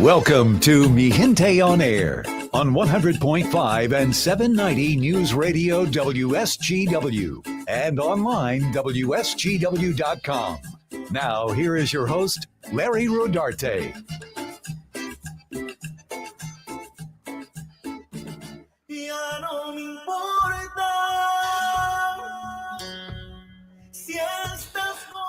Welcome to Gente on Air on 100.5 and 790 News Radio WSGW and online WSGW.com. Now, here is your host, Larry Rodarte.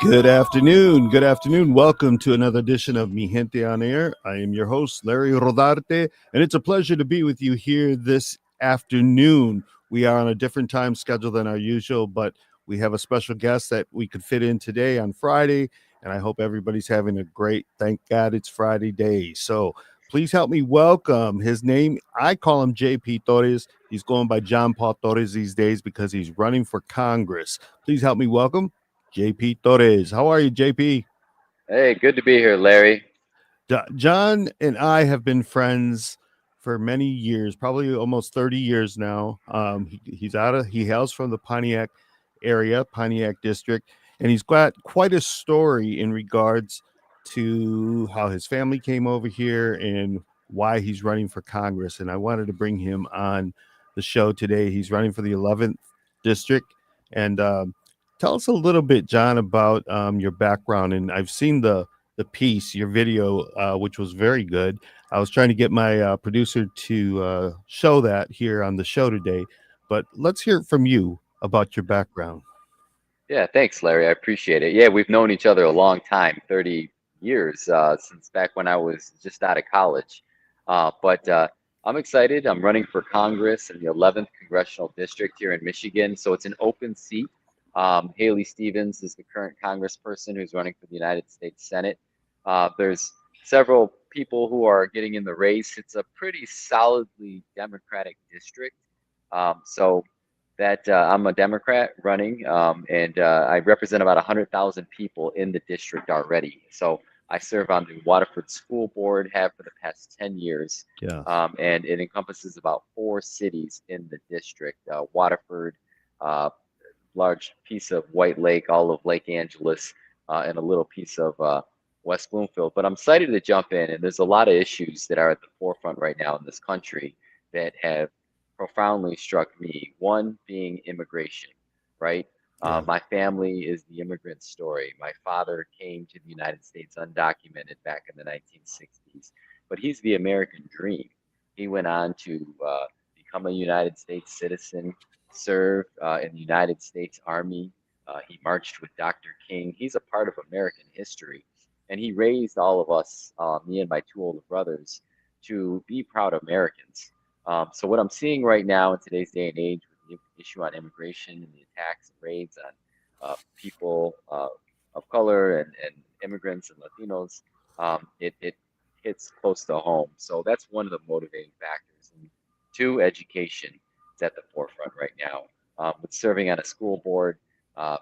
Good afternoon. Good afternoon. Welcome to another edition of Mi Gente on Air. I am your host, Larry Rodarte, and it's a pleasure to be with you here this afternoon. We are on a different time schedule than our usual, but we have a special guest that we could fit in today on Friday, and I hope everybody's having a great, thank God it's Friday day. So please help me welcome his name. I call him JP Torres. He's going by John Paul Torres these days because he's running for Congress. Please help me welcome JP Torres. How are you, JP? Hey, good to be here, Larry. John and I have been friends for many years, probably almost 30 years now. He hails from the Pontiac area, Pontiac district, and he's got quite a story in regards to how his family came over here and why he's running for Congress. And I wanted to bring him on the show today. He's running for the 11th district, and tell us a little bit, John, about your background. And I've seen the piece, your video, which was very good. I was trying to get my producer to show that here on the show today. But let's hear from you about your background. Yeah, thanks, Larry. I appreciate it. Yeah, we've known each other a long time, 30 years, since back when I was just out of college. But I'm excited. I'm running for Congress in the 11th Congressional District here in Michigan. So it's an open seat. Haley Stevens is the current congressperson who's running for the United States Senate. There's several people who are getting in the race. It's a pretty solidly Democratic district. So that I'm a Democrat running, and I represent about 100,000 people in the district already. So I serve on the Waterford School Board, have for the past 10 years. Yeah. And it encompasses about 4 cities in the district. Waterford, large piece of White Lake, all of Lake Angeles, and a little piece of West Bloomfield. But I'm excited to jump in, and there's a lot of issues that are at the forefront right now in this country that have profoundly struck me. One being immigration, right? Yeah. My family is the immigrant story. My father came to the United States undocumented back in the 1960s, but he's the American dream. He went on to become a United States citizen, served in the United States Army. He marched with Dr. King. He's a part of American history. And he raised all of us, me and my 2 older brothers, to be proud Americans. So what I'm seeing right now in today's day and age with the issue on immigration and the attacks and raids on people of color and immigrants and Latinos, it hits close to home. So that's one of the motivating factors. And 2, education is at the forefront right now. With serving on a school board,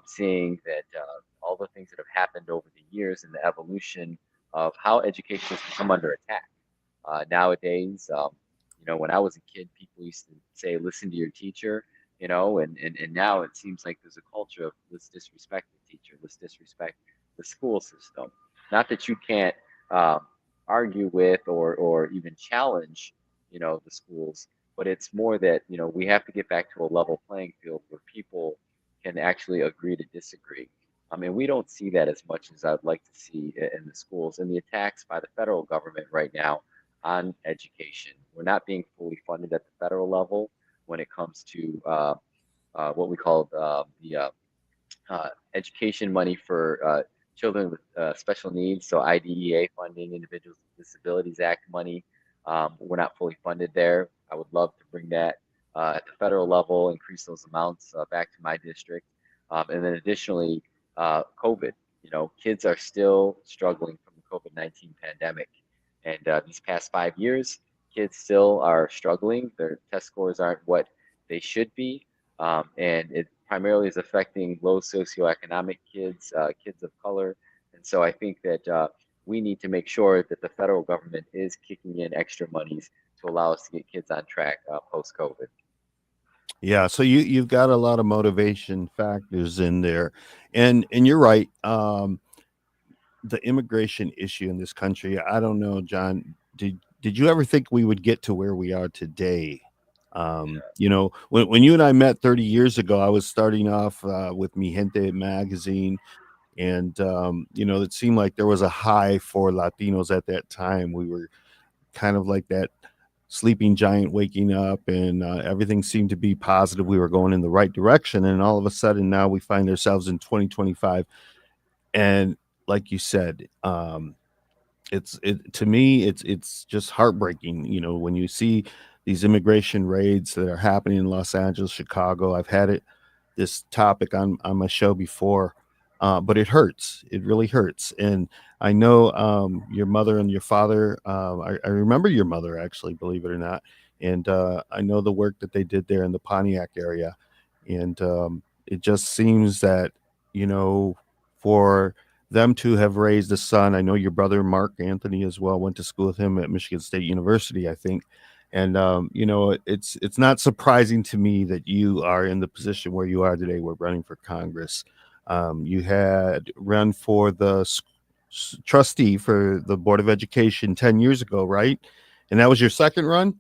seeing that all the things that have happened over the years and the evolution of how education has come under attack. Nowadays, when I was a kid, people used to say, listen to your teacher, and now it seems like there's a culture of let's disrespect the teacher, let's disrespect the school system. Not that you can't argue with or even challenge, the schools, but it's more that, we have to get back to a level playing field where people can actually agree to disagree. I mean, we don't see that as much as I'd like to see in the schools, and the attacks by the federal government right now on education. We're not being fully funded at the federal level when it comes to what we call the education money for children with special needs. So IDEA funding, Individuals with Disabilities Act money. We're not fully funded there. I would love to bring that at the federal level, increase those amounts back to my district. And then additionally, COVID. Kids are still struggling from the COVID-19 pandemic. And these past 5 years, kids still are struggling. Their test scores aren't what they should be. And it primarily is affecting low socioeconomic kids, kids of color. And so I think that we need to make sure that the federal government is kicking in extra monies to allow us to get kids on track post-COVID. Yeah, so you've got a lot of motivation factors in there, and you're right. The immigration issue in this country, I don't know, John. did you ever think we would get to where we are today? When you and I met 30 years ago, I was starting off with Mi Gente magazine, and it seemed like there was a high for Latinos at that time. We were kind of like that sleeping giant waking up, and everything seemed to be positive. We were going in the right direction, and all of a sudden now we find ourselves in 2025, and like you said, to me it's just heartbreaking, when you see these immigration raids that are happening in Los Angeles, Chicago. I've had this topic on my show before, but it hurts. It really hurts. And I know your mother and your father. I remember your mother, actually, believe it or not. And I know the work that they did there in the Pontiac area. And it just seems that, you know, for them to have raised a son. I know your brother Mark Anthony as well went to school with him at Michigan State University, I think. And it's not surprising to me that you are in the position where you are today. We're running for Congress. You had run for the trustee for the Board of Education 10 years ago, right? And that was your second run?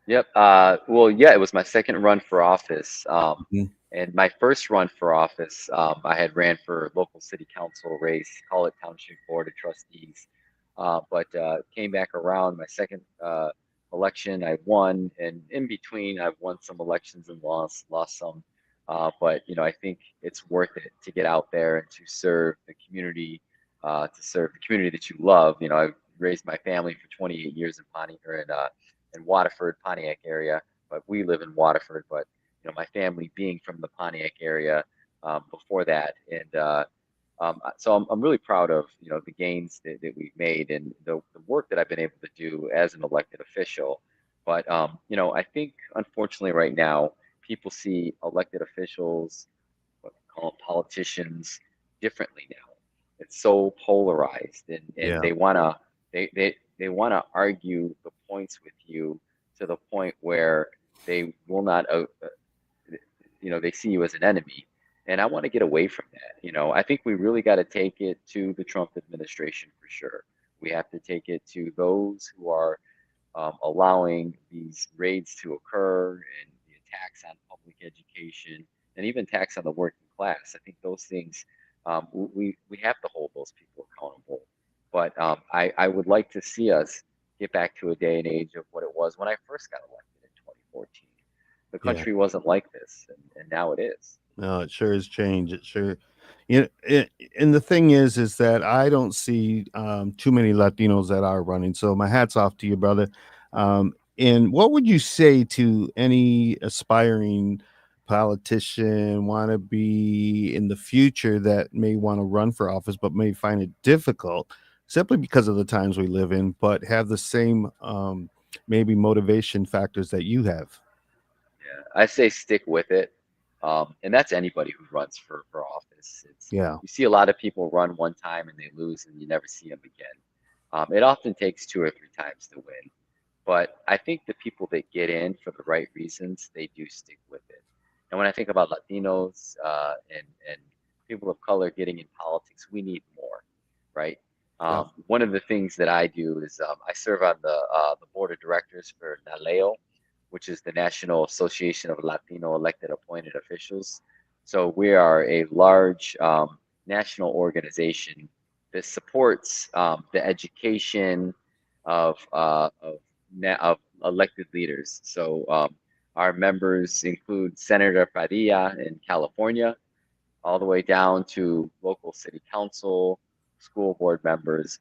Yep. Well, yeah, it was my second run for office. Mhm. And my first run for office, I had ran for local city council race, call it township board of trustees. But came back around my second election, I won, and in between, I've won some elections and lost some. But I think it's worth it to get out there and to serve the community, that you love. I've raised my family for 28 years in in Waterford, Pontiac area, but we live in Waterford. But my family being from the Pontiac area before that, and so I'm really proud of the gains that we've made and the work that I've been able to do as an elected official. But I think unfortunately right now people see elected officials, what we call them, politicians, differently now. It's so polarized, and Yeah. they want to argue the points with you to the point where they will not they see you as an enemy. And I want to get away from that. I think we really got to take it to the Trump administration for sure. We have to take it to those who are allowing these raids to occur, and the attacks on public education, and even attacks on the working class. I think those things, we have to hold those people accountable. But I would like to see us get back to a day and age of what it was when I first got elected in 2014. The Yeah. country wasn't like this, and now it is. No, it sure has changed. It sure, and the thing is that I don't see too many Latinos that are running. So my hats off to you, brother. And what would you say to any aspiring politician, want to be in the future, that may want to run for office but may find it difficult simply because of the times we live in, but have the same maybe motivation factors that you have? Yeah, I say stick with it. And that's anybody who runs for office. Yeah. You see a lot of people run one time and they lose and you never see them again. It often takes two or three times to win. But I think the people that get in for the right reasons, they do stick with it. And when I think about Latinos and people of color getting in politics, we need more, right? Yeah. One of the things that I do is I serve on the board of directors for NALEO, which is the National Association of Latino Elected Appointed Officials. So we are a large national organization that supports the education of elected leaders. So our members include Senator Padilla in California, all the way down to local city council, school board members,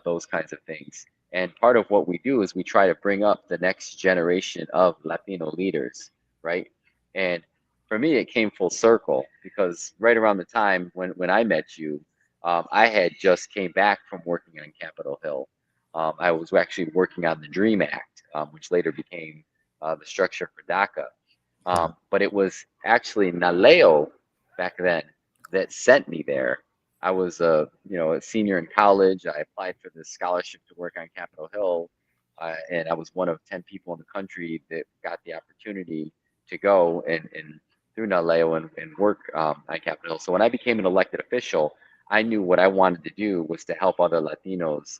those kinds of things. And part of what we do is we try to bring up the next generation of Latino leaders, right? And for me, it came full circle because right around the time when I met you, I had just came back from working on Capitol Hill. I was actually working on the DREAM Act, which later became the structure for DACA. Yeah. But it was actually Naleo back then that sent me there. I was a senior in college. I applied for this scholarship to work on Capitol Hill, and I was one of 10 people in the country that got the opportunity to go and through Naleo and work on Capitol Hill. So when I became an elected official, I knew what I wanted to do was to help other Latinos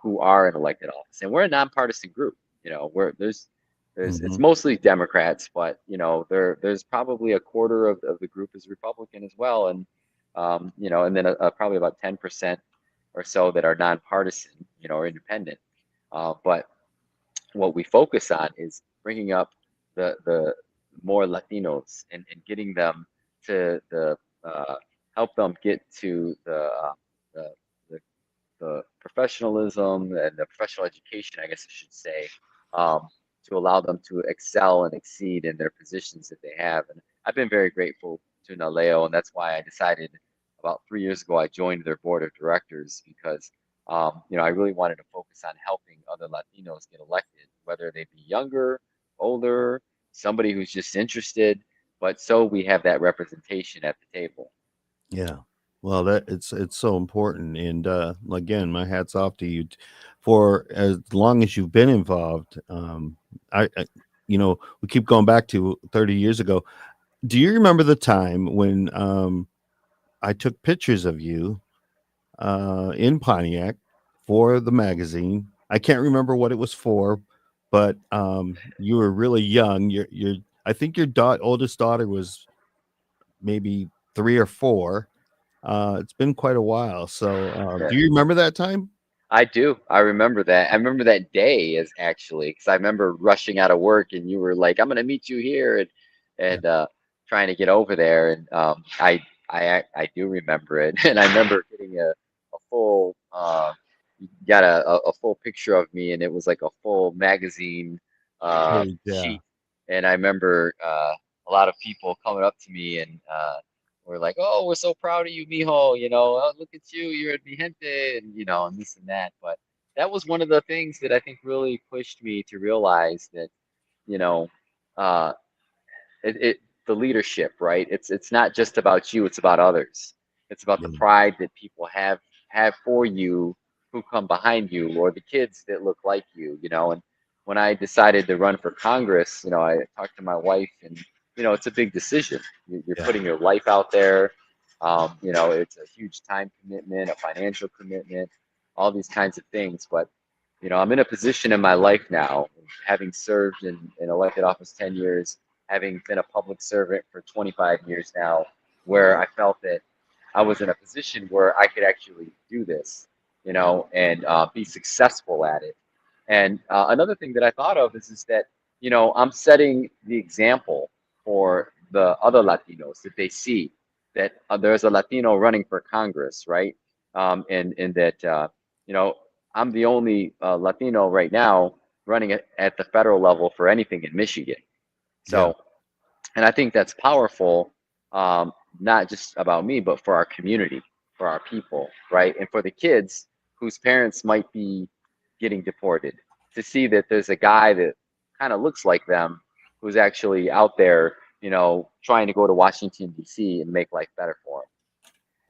who are in elected office, and we're a nonpartisan group. You know, where there's it's Hmm. mostly Democrats, but you know, there's probably a quarter of the group is Republican as well, and you know, and then probably about 10% or so that are nonpartisan, you know, or independent. But what we focus on is bringing up the more Latinos and getting them to uh, help them get to the, the the professionalism and the professional education, I guess I should say, um, to allow them to excel and exceed in their positions that they have. And I've been very grateful to Naleo, and that's why I decided about 3 years ago I joined their board of directors because you know, I really wanted to focus on helping other Latinos get elected, whether they be younger, older, somebody who's just interested, but so we have that representation at the table. Yeah. Well, that it's so important, and again, my hats off to you for as long as you've been involved. I you know, we keep going back to 30 years ago. Do you remember the time when I took pictures of you in Pontiac for the magazine? I can't remember what it was for, but you were really young. I think your oldest daughter was maybe 3 or 4. It's been quite a while. So, do you remember that time? I do. I remember that. I remember that day as actually, because I remember rushing out of work and you were like, "I'm gonna meet you here," Yeah. and trying to get over there. And I do remember it, and I remember getting a full got a full picture of me, and it was like a full magazine Yeah. sheet. And I remember a lot of people coming up to me and were like, "Oh, we're so proud of you, mijo. You know, oh, look at you. You're at Mi Gente, and you know, and this and that." But that was one of the things that I think really pushed me to realize that, you know, uh, it the leadership, right? It's not just about you, it's about others. It's about the Yeah. pride that people have for you who come behind you or the kids that look like you know. And when I decided to run for Congress, you know, I talked to my wife and you know, it's a big decision. You're Yeah. putting your life out there. You know, it's a huge time commitment, a financial commitment, all these kinds of things. But you know, I'm in a position in my life now, having served in elected office 10 years, having been a public servant for 25 years now, where I felt that I was in a position where I could actually do this, you know, and be successful at it. And another thing that I thought of is that, you know, I'm setting the example for the other Latinos that they see that there's a Latino running for Congress, right? And that, you know, I'm the only Latino right now running at the federal level for anything in Michigan. Yeah. So, and I think that's powerful, not just about me, but for our community, for our people, right? And for the kids whose parents might be getting deported, to see that there's a guy that kind of looks like them who's actually out there, you know, trying to go to Washington, D.C. and make life better for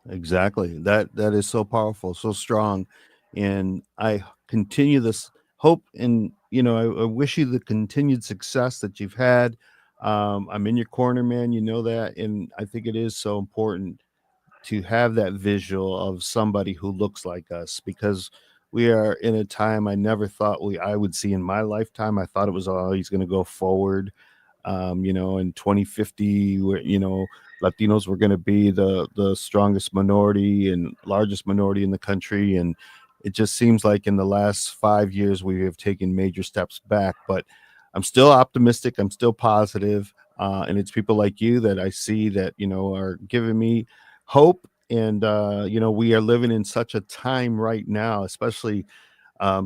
them. Exactly. That is so powerful, so strong, and I continue this hope, and I wish you the continued success that you've had. I'm in your corner, man. You know that, and I think it is so important to have that visual of somebody who looks like us, because we are in a time I never thought I would see in my lifetime. I thought it was always going to go forward. In 2050, where Latinos were going to be the strongest minority and largest minority in the country, and it just seems like in the last 5 years we have taken major steps back. But I'm still optimistic. I'm still positive, and it's people like you that I see that are giving me hope. And we are living in such a time right now, especially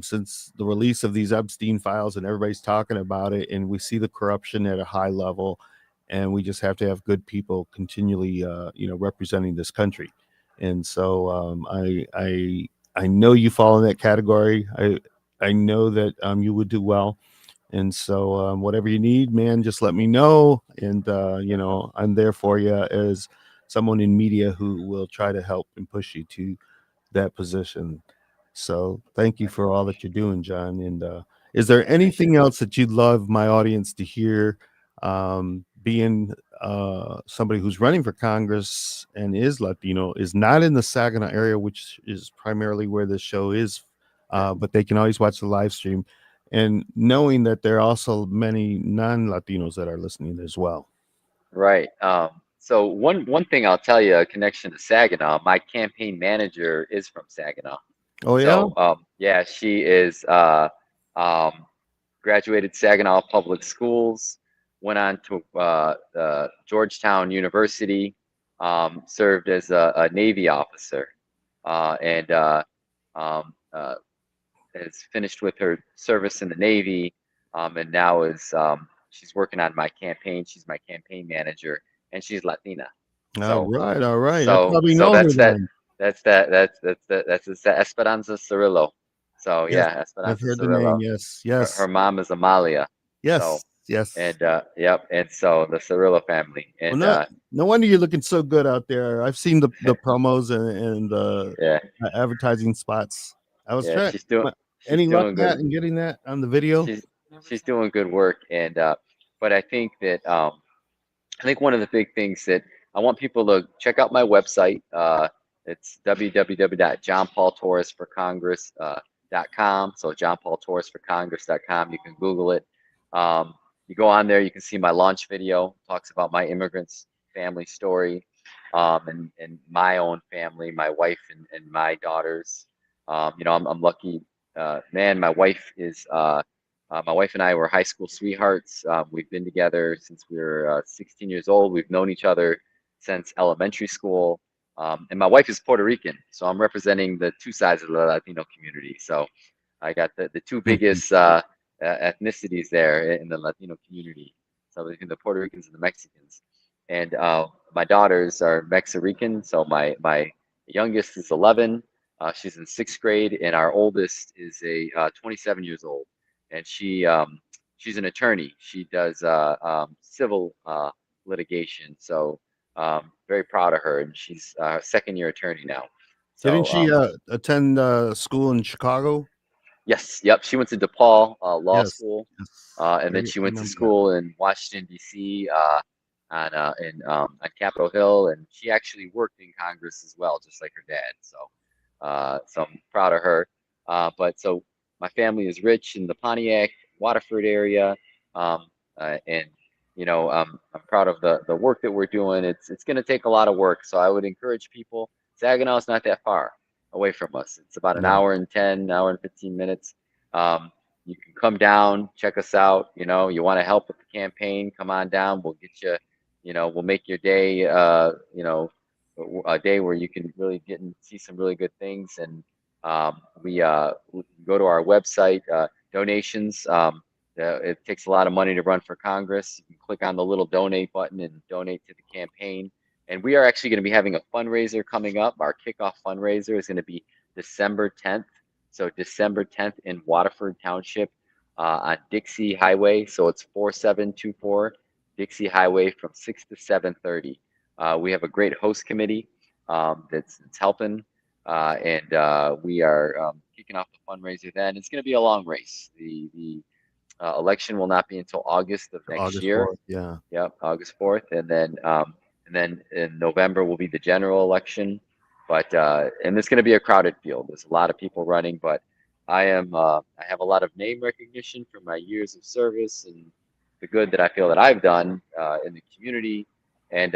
since the release of these Epstein files, and everybody's talking about it, and we see the corruption at a high level, and we just have to have good people continually, representing this country. And so I know you fall in that category. I know that you would do well. And so, whatever you need, man, just let me know. And, I'm there for you as someone in media who will try to help and push you to that position. So thank you for all that you're doing, John. And is there Thank you. anything else that you'd love my audience to hear? Being somebody who's running for Congress and is Latino, is not in the Saginaw area, which is primarily where this show is but they can always watch the live stream, and knowing that there are also many non-Latinos that are listening as well. Right. So one thing I'll tell you, a connection to Saginaw. My campaign manager is from Saginaw. Oh yeah. So yeah, she is um, graduated Saginaw Public Schools, went on to Georgetown University, served as a Navy officer, and has finished with her service in the Navy, and now is she's working on my campaign. She's my campaign manager, and she's Latina. All So right, all right. I so probably so know her that's that. then. That's Esperanza Cirillo. So Yes, yeah, I've Esperanza heard the name. Cirillo. Yes, Her yes, mom is Amalia. So yes, yes. and yep, and so the Cirillo family, Well, and no wonder you're looking so good out there. I've seen the promos and the yeah, advertising spots. I was yeah, trying. she's Any luck doing that good. and getting that on the video? She's she's doing good work, and but I think that I think one of the big things that I want people to check out my website. It's www.johnpaultorresforcongress.com. So johnpaultorresforcongress.com. You can Google it. You go on there, you can see my launch video. Talks about my immigrants family story, and my own family, my wife and my daughters. I'm lucky, man. My wife and I were high school sweethearts. We've been together since we were 16 years old. We've known each other since elementary school. And my wife is Puerto Rican, so I'm representing the two sides of the Latino community. So I got the two biggest ethnicities there in the Latino community. So between the Puerto Ricans and the Mexicans. And my daughters are Mexican. So my youngest is 11. She's in sixth grade, and our oldest is a 27 years old, and she's an attorney. She does civil litigation. So very proud of her, and she's a second year attorney now. Didn't So she attend school in Chicago? yes, yep. She went to DePaul Law Yes, School, yes. and then she I went to remember that. school in Washington D.C. On Capitol Hill, and she actually worked in Congress as well, just like her dad. So I'm proud of her. But so my family is rich in the Pontiac, Waterford area, um, and I'm proud of the work that we're doing. It's going to take a lot of work, so I would encourage people. Saginaw is not that far away from us. It's about an Yeah. hour and 10, hour and 15 minutes. Um, you can come down, check us out. You want to help with the campaign, come on down. We'll get you, we'll make your day, a day where you can really get and see some really good things. And we go to our website, donations. It takes a lot of money to run for Congress. You can click on the little donate button and donate to the campaign. And we are actually going to be having a fundraiser coming up. Our kickoff fundraiser is going to be December 10th. So December 10th in Waterford Township on Dixie Highway. So it's 4724 Dixie Highway from 6 to 7:30. We have a great host committee that's helping, and we are kicking off the fundraiser then. It's going to be a long race. The election will not be until August of next August year. 4th. Yeah. Yep, August 4th, and then in November will be the general election. But and it's going to be a crowded field. There's a lot of people running, but I have a lot of name recognition from my years of service and the good that I feel that I've done in the community, and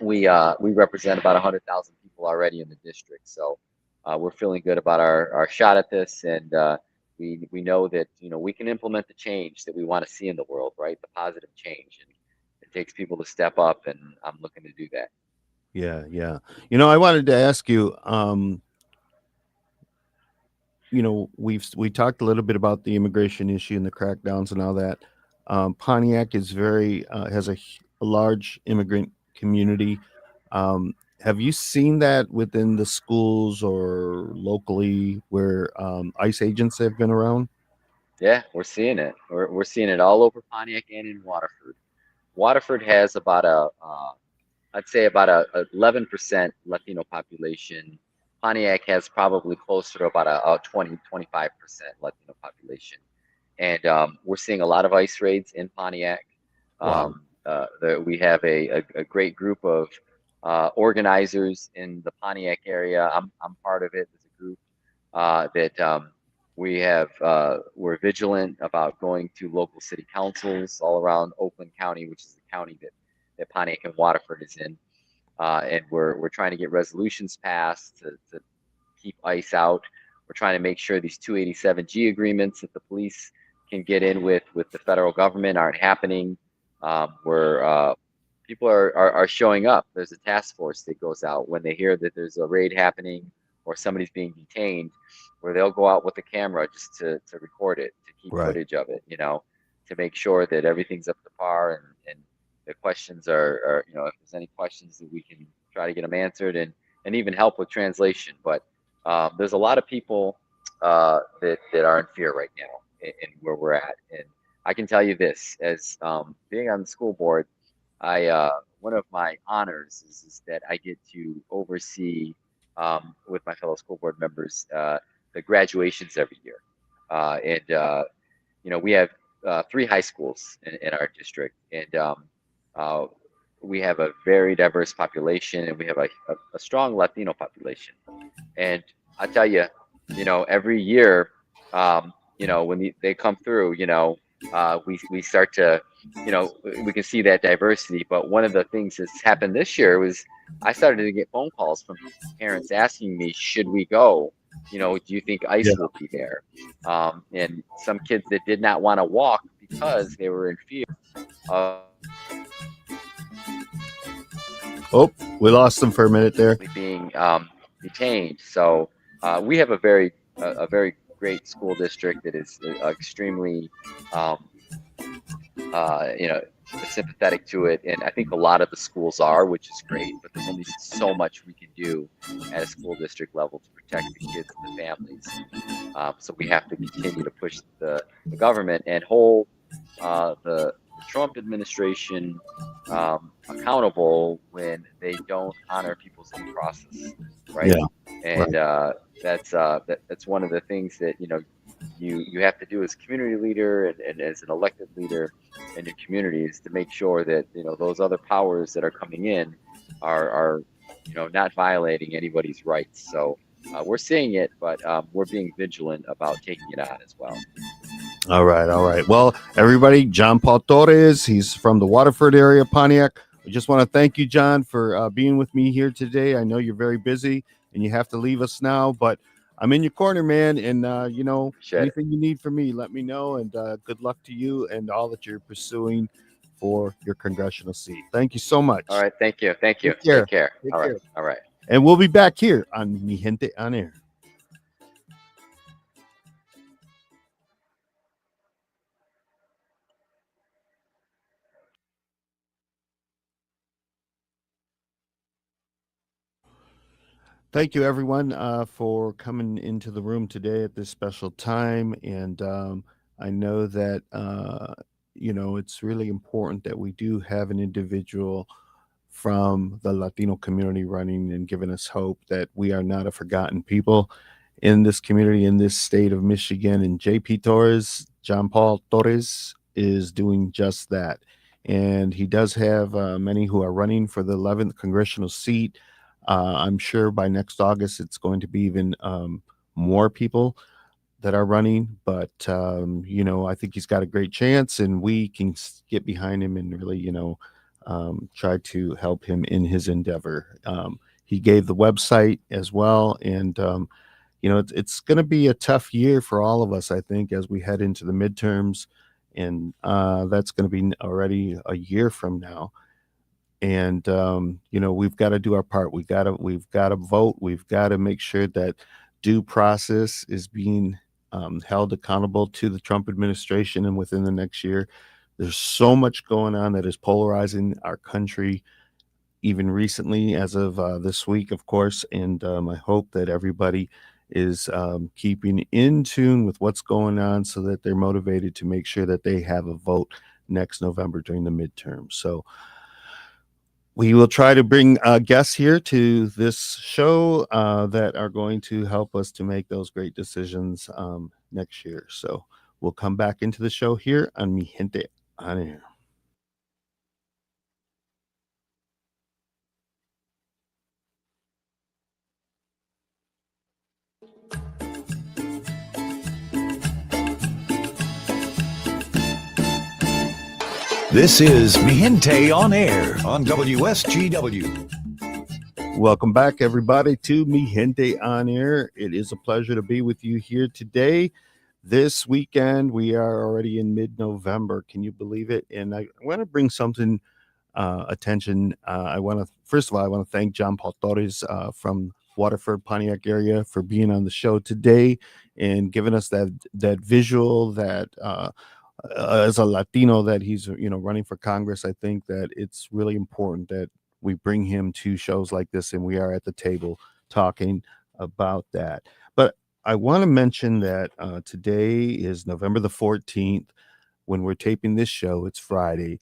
we represent about 100,000 people already in the district. So we're feeling good about our shot at this, and we know that we can implement the change that we want to see in the world, right? The positive change, and it takes people to step up, and I'm looking to do that. Yeah, yeah. I wanted to ask you, we talked a little bit about the immigration issue and the crackdowns and all that. Pontiac is has a large immigrant community. Have you seen that within the schools or locally where ICE agents have been around? Yeah, we're seeing it. We're seeing it all over Pontiac and in Waterford. Waterford has about I'd say about a 11% Latino population. Pontiac has probably closer to about a 20-25% Latino population. And we're seeing a lot of ICE raids in Pontiac. Wow. We have a great group of organizers in the Pontiac area. I'm part of it as a group. that we're vigilant about going to local city councils all around Oakland County, which is the county that Pontiac and Waterford is in, and we're trying to get resolutions passed to keep ICE out. We're trying to make sure these 287G agreements that the police can get in with the federal government aren't happening. Where people are showing up. There's a task force that goes out when they hear that there's a raid happening or somebody's being detained, where they'll go out with the camera just to record it, to keep Right. footage of it, to make sure that everything's up to par, and the questions are, if there's any questions that we can try to get them answered, and even help with translation. But there's a lot of people that are in fear right now in where we're at. And I can tell you this, as being on the school board, one of my honors is that I get to oversee with my fellow school board members the graduations every year. And we have three high schools in our district, and uh, we have a very diverse population, and we have a strong Latino population. And I tell you, every year, when they come through, we start to, we can see that diversity. But one of the things that's happened this year was I started to get phone calls from parents asking me, should we go? Do you think Yeah. ICE will be there? And some kids that did not want to walk because they were in fear of Oh, we lost them for a minute there. being detained. So we have a very great school district that is extremely um, you know sympathetic to it, and I think a lot of the schools are, which is great. But there's only so much we can do at a school district level to protect the kids and the families. So we have to continue to push the government and hold the Trump administration accountable when they don't honor people's due process, Yeah. right? And Right. that's one of the things that you have to do as a community leader and as an elected leader in your community, is to make sure that those other powers that are coming in are not violating anybody's rights. So we're seeing it, but we're being vigilant about taking it on as well. All right. All right. Well, everybody, John Paul Torres, he's from the Waterford area, Pontiac. I just want to thank you, John, for being with me here today. I know you're very busy and you have to leave us now, but I'm in your corner, man. And, Appreciate it. anything you need from me, let me know. And good luck to you and all that you're pursuing for your congressional seat. Thank you so much. All right. Thank you. Thank you. Take care. Take care. Take All right. care. All right. And we'll be back here on Mi Gente on Air. Thank you, everyone, for coming into the room today at this special time. And I know that, it's really important that we do have an individual from the Latino community running and giving us hope that we are not a forgotten people in this community, in this state of Michigan. And JP Torres, John Paul Torres, is doing just that. And he does have many who are running for the 11th congressional seat. I'm sure by next August it's going to be even more people that are running. But I think he's got a great chance, and we can get behind him and really, try to help him in his endeavor. He gave the website as well, and it's going to be a tough year for all of us, I think, as we head into the midterms, and that's going to be already a year from now. And we've got to do our part. We've got to vote. We've got to make sure that due process is being held accountable to the Trump administration. And within the next year, there's so much going on that is polarizing our country, even recently, as of this week, of course. And I hope that everybody is keeping in tune with what's going on, so that they're motivated to make sure that they have a vote next November during the midterm. So we will try to bring guests here to this show that are going to help us to make those great decisions next year. So we'll come back into the show here on Mi Gente on Air. This is Mi Gente on Air on WSGW. Welcome back, everybody, to Mi Gente on Air. It is a pleasure to be with you here today. This weekend, we are already in mid-November. Can you believe it? And I want to bring something attention. First of all, I want to thank John Paul Torres from Waterford, Pontiac area for being on the show today and giving us that visual that as a Latino that he's running for Congress. I think that it's really important that we bring him to shows like this and we are at the table talking about that. But I want to mention that today is November the 14th. When we're taping this show, it's Friday.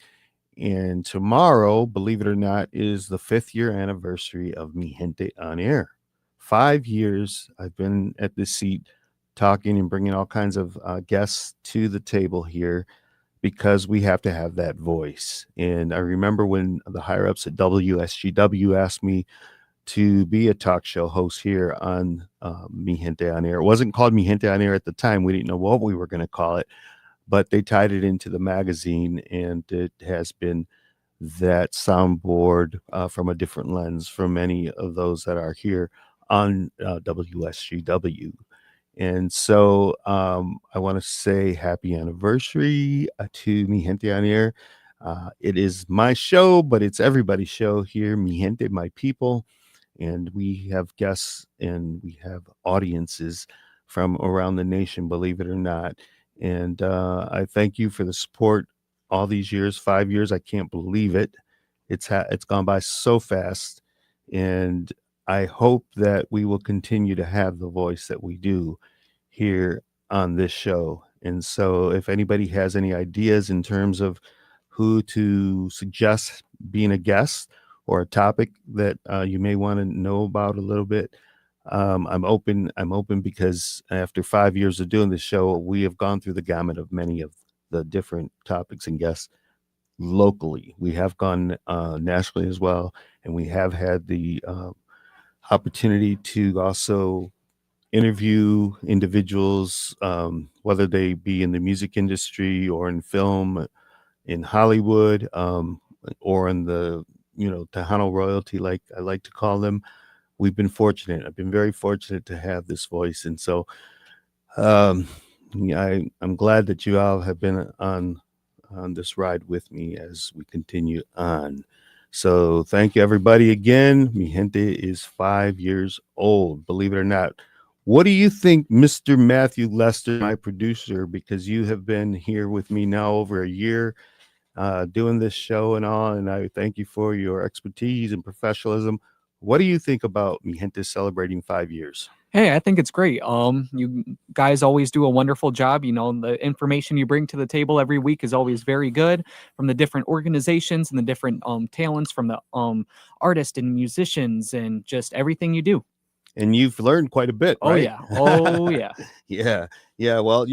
And tomorrow, believe it or not, is the 5th year anniversary of Mi Gente on Air. 5 years I've been at this seat talking and bringing all kinds of guests to the table here because we have to have that voice. And I remember when the higher ups at WSGW asked me to be a talk show host here on Mi Gente on Air. It wasn't called Mi Gente on Air at the time. We didn't know what we were going to call it, but they tied it into the magazine, and it has been that soundboard from a different lens for many of those that are here on WSGW. And so I want to say happy anniversary to Mi Gente on Air. It is my show, but it's everybody's show here, Mi Gente, my people. And we have guests and we have audiences from around the nation, believe it or not. And I thank you for the support all these years, 5 years. I can't believe it. It's gone by so fast. And I hope that we will continue to have the voice that we do here on this show. And so if anybody has any ideas in terms of who to suggest being a guest or a topic that you may want to know about a little bit, I'm open because after 5 years of doing this show, we have gone through the gamut of many of the different topics and guests locally. We have gone nationally as well, and we have had the opportunity to also interview individuals, whether they be in the music industry or in film, in Hollywood, or in the Tejano royalty, like I like to call them. We've been fortunate. I've been very fortunate to have this voice, and so I'm glad that you all have been on this ride with me as we continue on. So thank you, everybody, again. Mi Gente is 5 years old, believe it or not. What do you think, Mr. Matthew Lester, my producer, because you have been here with me now over a year doing this show and all, and I thank you for your expertise and professionalism. What do you think about Mi Gente celebrating 5 years? Hey, I think it's great. You guys always do a wonderful job. The information you bring to the table every week is always very good from the different organizations and the different talents from the artists and musicians and just everything you do. And you've learned quite a bit, Oh, right? yeah. Oh, yeah. Yeah. Well,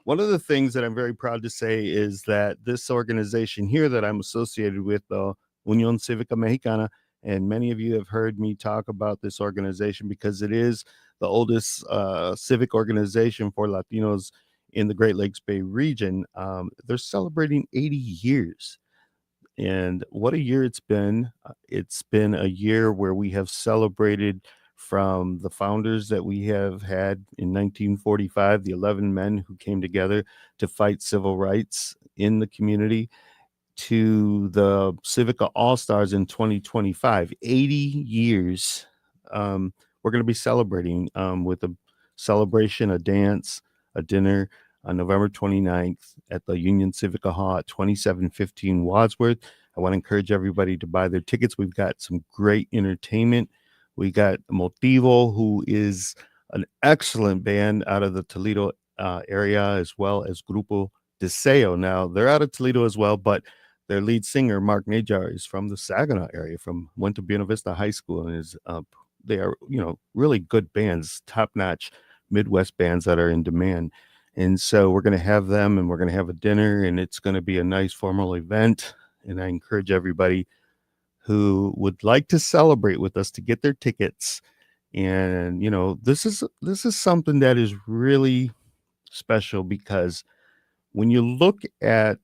one of the things that I'm very proud to say is that this organization here that I'm associated with, the Unión Cívica Mexicana, and many of you have heard me talk about this organization because it is the oldest civic organization for Latinos in the Great Lakes Bay region. They're celebrating 80 years. And what a year it's been. It's been a year where we have celebrated from the founders that we have had in 1945, the 11 men who came together to fight civil rights in the community, to the Civica All-Stars in 2025. 80 years. We're going to be celebrating with a celebration, a dance, a dinner on November 29th at the Union Civica Hall at 2715 Wadsworth. I want to encourage everybody to buy their tickets. We've got some great entertainment. We got Motivo, who is an excellent band out of the Toledo area, as well as Grupo Deseo. Now, they're out of Toledo as well, but their lead singer, Mark Najar, is from the Saginaw area, went to Buena Vista High School, and they are, really good bands, top-notch Midwest bands that are in demand. And so we're going to have them, and we're going to have a dinner, and it's going to be a nice formal event. And I encourage everybody who would like to celebrate with us to get their tickets. And, this is something that is really special because when you look at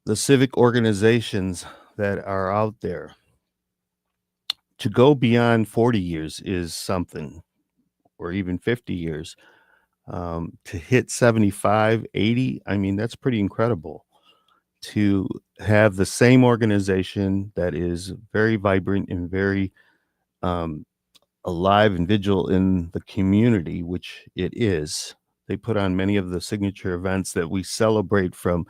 the civic organizations that are out there, to go beyond 40 years is something, or even 50 years. To hit 75, 80, I mean, that's pretty incredible. To have the same organization that is very vibrant and very um, alive and vigil in the community, which it is. They put on many of the signature events that we celebrate, from,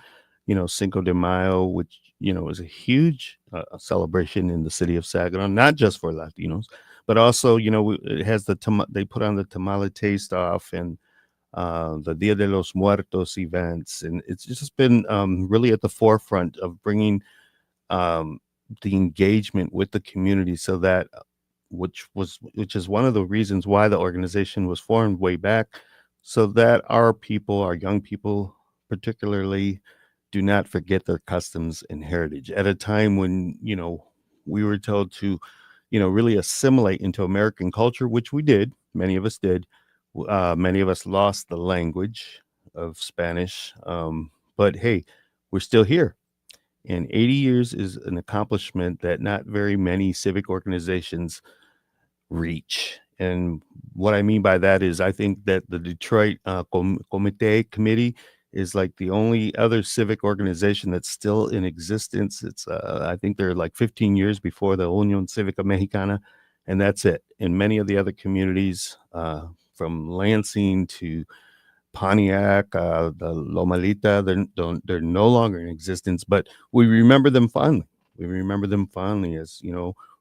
Cinco de Mayo, which, is a huge celebration in the city of Saginaw, not just for Latinos, but also, it has they put on the tamale taste off, and the Dia de los Muertos events. And it's just been really at the forefront of bringing um, the engagement with the community, so that which is one of the reasons why the organization was formed way back, so that our people, our young people particularly, do not forget their customs and heritage at a time when, we were told to, really assimilate into American culture, which we did. Many of us did. Many of us lost the language of Spanish, but hey, we're still here. And 80 years is an accomplishment that not very many civic organizations reach. And what I mean by that is, I think that the Detroit Comité Committee is like the only other civic organization that's still in existence. It's I think they're like 15 years before the Unión Cívica Mexicana, and that's it. In many of the other communities, from Lansing to Pontiac, the Lomalita, they're no longer in existence, but we remember them fondly. We remember them fondly as,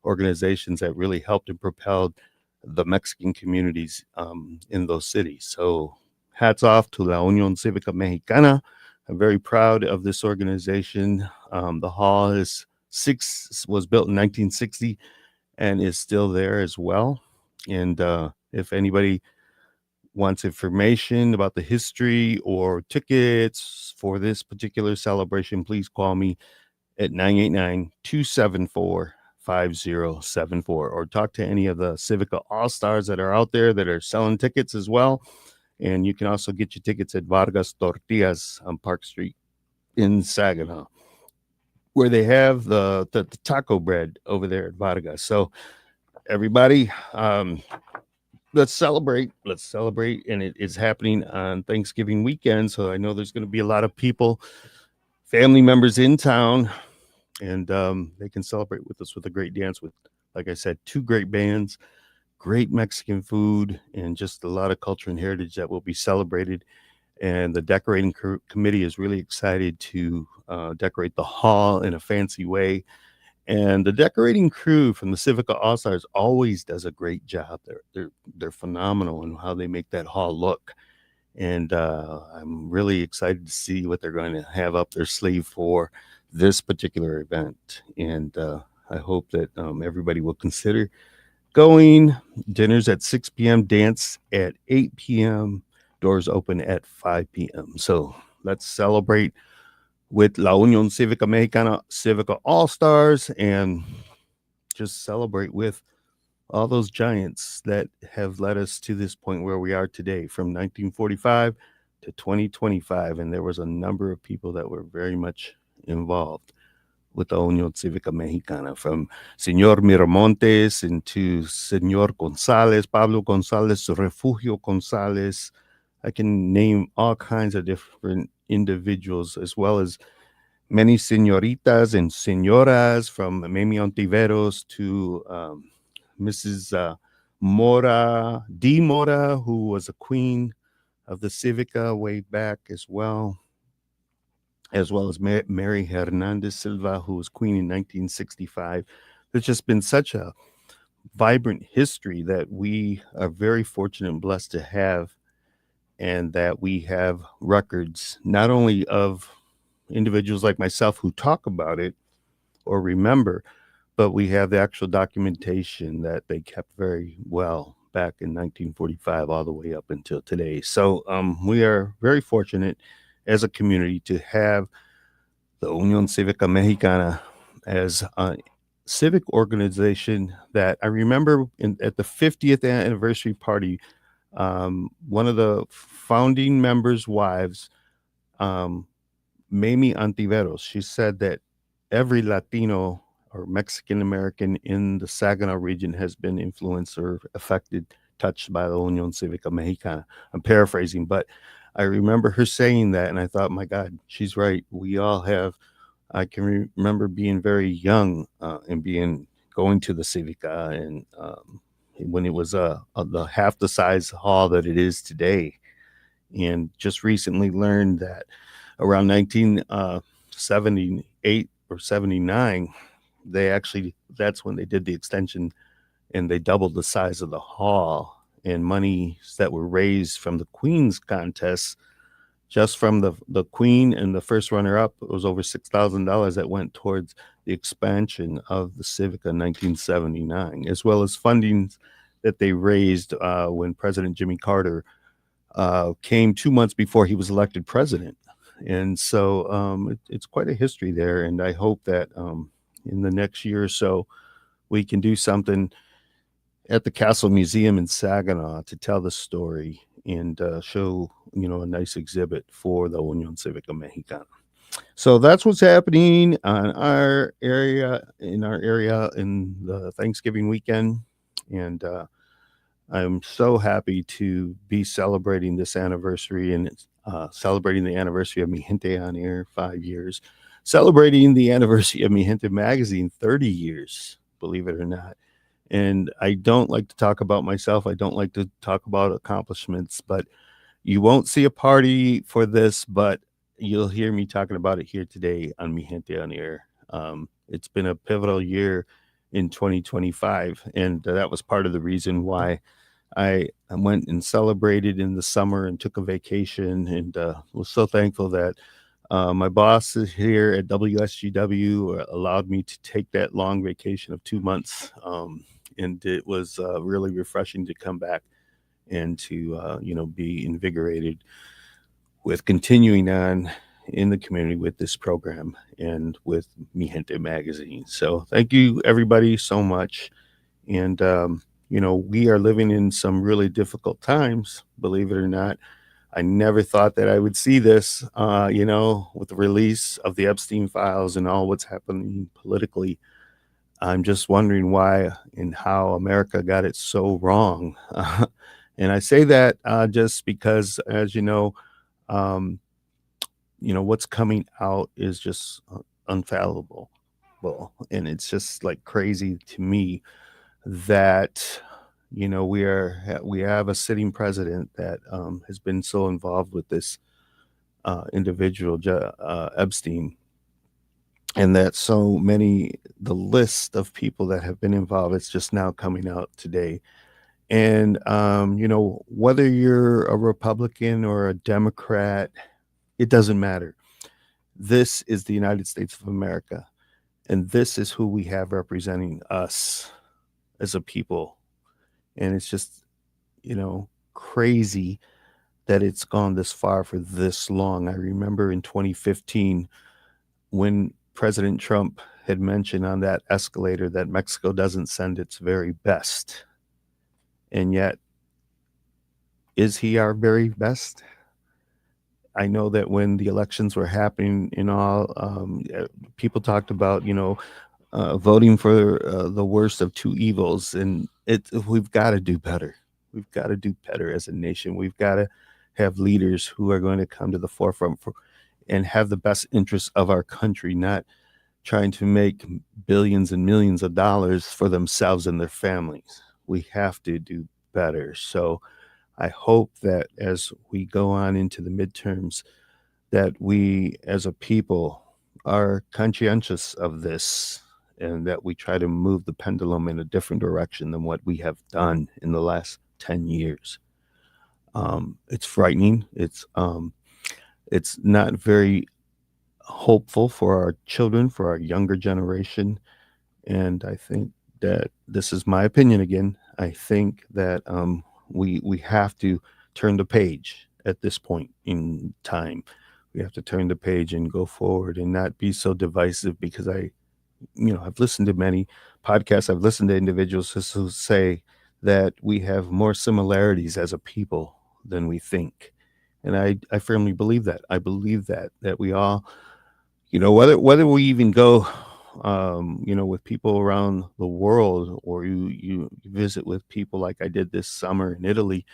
organizations that really helped and propelled the Mexican communities in those cities. So hats off to La Unión Cívica Mexicana. I'm very proud of this organization. The hall was built in 1960 and is still there as well. And if anybody wants information about the history or tickets for this particular celebration, please call me at 989-274-5074, or talk to any of the Civica All-Stars that are out there that are selling tickets as well. And you can also get your tickets at Vargas Tortillas on Park Street in Saginaw, where they have the taco bread over there at Vargas. So everybody, let's celebrate. And it is happening on Thanksgiving weekend, so I know there's going to be a lot of people, family members in town, and they can celebrate with us with a great dance with, like I said, two great bands, great Mexican food, and just a lot of culture and heritage that will be celebrated. And the decorating committee is really excited to decorate the hall in a fancy way. And the decorating crew from the Civica All Stars always does a great job. They're phenomenal in how they make that hall look. And I'm really excited to see what they're going to have up their sleeve for this particular event. And I hope that everybody will consider going. Dinner's at 6 p.m., dance at 8 p.m., doors open at 5 p.m. So let's celebrate with La Unión Cívica Mexicana Civica All-Stars, and just celebrate with all those giants that have led us to this point where we are today, from 1945 to 2025. And there was a number of people that were very much involved with the Unión Cívica Mexicana, from Señor Miramontes into Señor González, Pablo González, Refugio González. I can name all kinds of different individuals, as well as many señoritas and señoras, from Mamie Ontiveros to Mrs. Mora, D. Mora, who was a queen of the Civica way back as well as Mary Hernandez Silva, who was queen in 1965. There's just been such a vibrant history that we are very fortunate and blessed to have, and that we have records not only of individuals like myself who talk about it or remember, but we have the actual documentation that they kept very well back in 1945 all the way up until today. So we are very fortunate as a community to have the Unión Cívica Mexicana as a civic organization that I remember at the 50th anniversary party, one of the founding members' wives Mamie Antiveros. She said that every Latino or Mexican American in the Saginaw region has been influenced or affected, touched by the Unión Cívica Mexicana. I'm paraphrasing, but I remember her saying that, and I thought, my God, she's right. We all have. I can remember being very young and going to the Civica, and when it was the half the size hall that it is today, and just recently learned that around 1978 or 79, that's when they did the extension and they doubled the size of the hall, and monies that were raised from the Queen's contest, just from the Queen and the first runner up, it was over $6,000 that went towards the expansion of the Civica in 1979, as well as fundings that they raised when President Jimmy Carter came 2 months before he was elected president. And so it's quite a history there. And I hope that in the next year or so, we can do something at the Castle Museum in Saginaw to tell the story and show, a nice exhibit for the Unión Cívica Mexicana. So that's what's happening in our area in the Thanksgiving weekend. And I'm so happy to be celebrating this anniversary, and celebrating the anniversary of Mi Gente on Air, 5 years, celebrating the anniversary of Mi Gente magazine, 30 years, believe it or not. And I don't like to talk about myself. I don't like to talk about accomplishments, but you won't see a party for this, but you'll hear me talking about it here today on Mi Gente on Air. It's been a pivotal year in 2025, and that was part of the reason why I went and celebrated in the summer and took a vacation, and was so thankful that my boss here at WSGW allowed me to take that long vacation of 2 months. And it was really refreshing to come back and to, be invigorated with continuing on in the community with this program and with Mi Gente magazine. So thank you, everybody, so much. And, we are living in some really difficult times, believe it or not. I never thought that I would see this, with the release of the Epstein files and all what's happening politically. I'm just wondering why and how America got it so wrong. And I say that just because, as what's coming out is just unfallible. And it's just like crazy to me that, we have a sitting president that has been so involved with this individual, Epstein, and that the list of people that have been involved, it's just now coming out today. And, whether you're a Republican or a Democrat, it doesn't matter. This is the United States of America, and this is who we have representing us as a people. And it's just, crazy that it's gone this far for this long. I remember in 2015 when President Trump had mentioned on that escalator that Mexico doesn't send its very best. And yet, is he our very best? I know that when the elections were happening and all, people talked about, voting for the worst of two evils. And we've got to do better. We've got to do better as a nation. We've got to have leaders who are going to come to the forefront and have the best interests of our country, not trying to make billions and millions of dollars for themselves and their families. We have to do better. So I hope that as we go on into the midterms, that we as a people are conscientious of this and that we try to move the pendulum in a different direction than what we have done in the last 10 years. It's frightening. It's not very hopeful for our children, for our younger generation. And I think that this is my opinion again. I think that we have to turn the page at this point in time. We have to turn the page and go forward and not be so divisive, because I've listened to many podcasts. I've listened to individuals who say that we have more similarities as a people than we think. And I firmly believe that. I believe that we all, whether we even go, with people around the world, or you visit with people like I did this summer in Italy,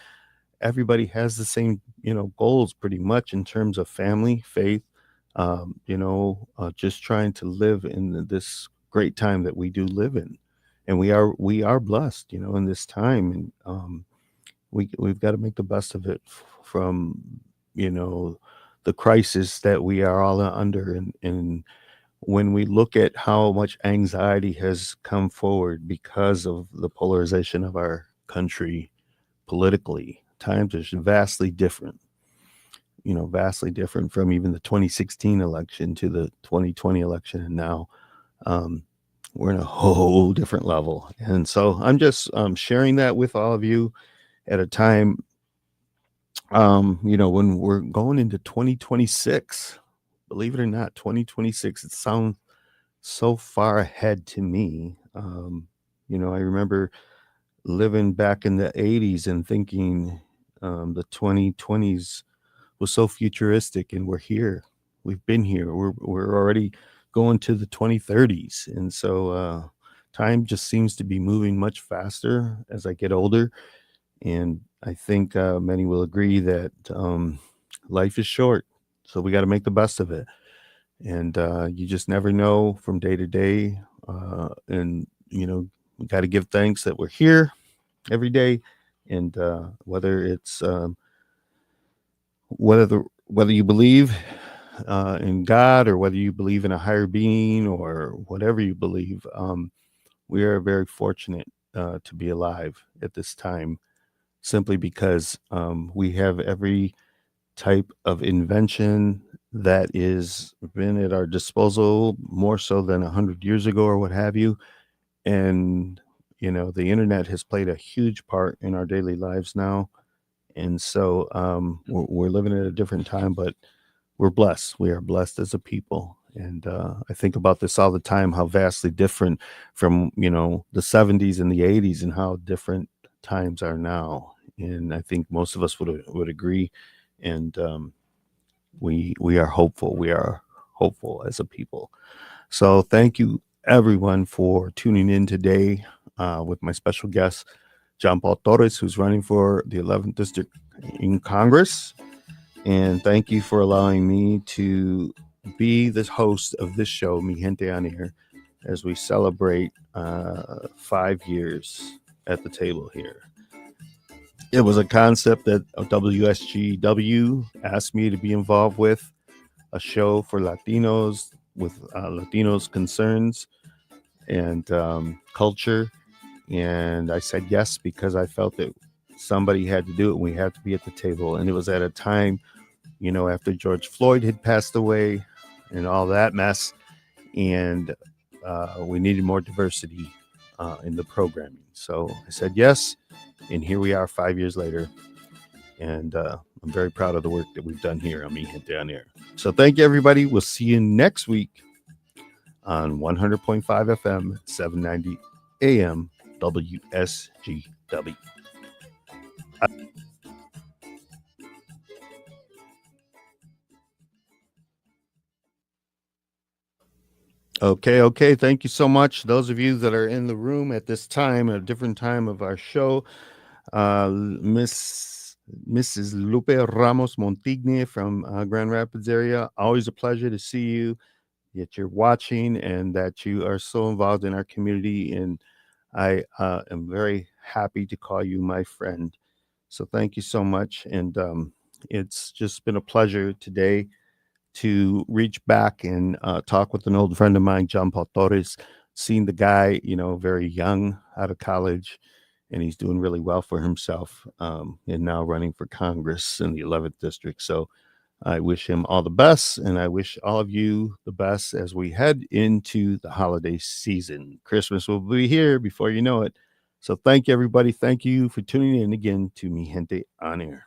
everybody has the same, goals pretty much in terms of family, faith, just trying to live in this great time that we do live in. And we are blessed, in this time. And we've got to make the best of it from, you know, the crisis that we are all under. And when we look at how much anxiety has come forward because of the polarization of our country politically, times are vastly different, vastly different from even the 2016 election to the 2020 election. And now um, we're in a whole different level. And so I'm just sharing that with all of you at a time, when we're going into 2026. Believe it or not, 2026, it sounds so far ahead to me. I remember living back in the 80s and thinking the 2020s was so futuristic, and we're here. We've been here. We're already going to the 2030s. And so time just seems to be moving much faster as I get older. And I think many will agree that life is short. So we got to make the best of it. And you just never know from day to day. And, we got to give thanks that we're here every day. And whether it's whether you believe in God, or whether you believe in a higher being, or whatever you believe, we are very fortunate to be alive at this time, simply because we have every type of invention that is been at our disposal more so than 100 years ago, or what have you. And the internet has played a huge part in our daily lives now. And so we're living at a different time, but we're blessed. We are blessed as a people. And I think about this all the time, how vastly different from, the 70s and the 80s, and how different times are now. And I think most of us would agree. And we are hopeful. We are hopeful as a people. So thank you, everyone, for tuning in today with my special guest, John Paul Torres, who's running for the 11th District in Congress. And thank you for allowing me to be the host of this show, Mi Gente on Air, as we celebrate 5 years at the table here. It was a concept that WSGW asked me to be involved with, a show for Latinos with Latinos concerns and culture. And I said yes, because I felt that somebody had to do it. And we had to be at the table. And it was at a time, after George Floyd had passed away and all that mess. And we needed more diversity in the programming. So I said yes. And here we are 5 years later. And I'm very proud of the work that we've done here on Mi Gente on Air. So thank you, everybody. We'll see you next week on 100.5 FM, 790 AM, WSGW. Okay. Thank you so much. Those of you that are in the room at this time, at a different time of our show, Mrs. Lupe Ramos Montigne from Grand Rapids area. Always a pleasure to see you, that you're watching, and that you are so involved in our community. And I am very happy to call you my friend. So thank you so much. And it's just been a pleasure today to reach back and talk with an old friend of mine, John Paul Torres. Seeing the guy, very young, out of college, and he's doing really well for himself, and now running for Congress in the 11th District. So I wish him all the best, and I wish all of you the best as we head into the holiday season. Christmas will be here before you know it. So thank you, everybody. Thank you for tuning in again to Mi Gente on Air.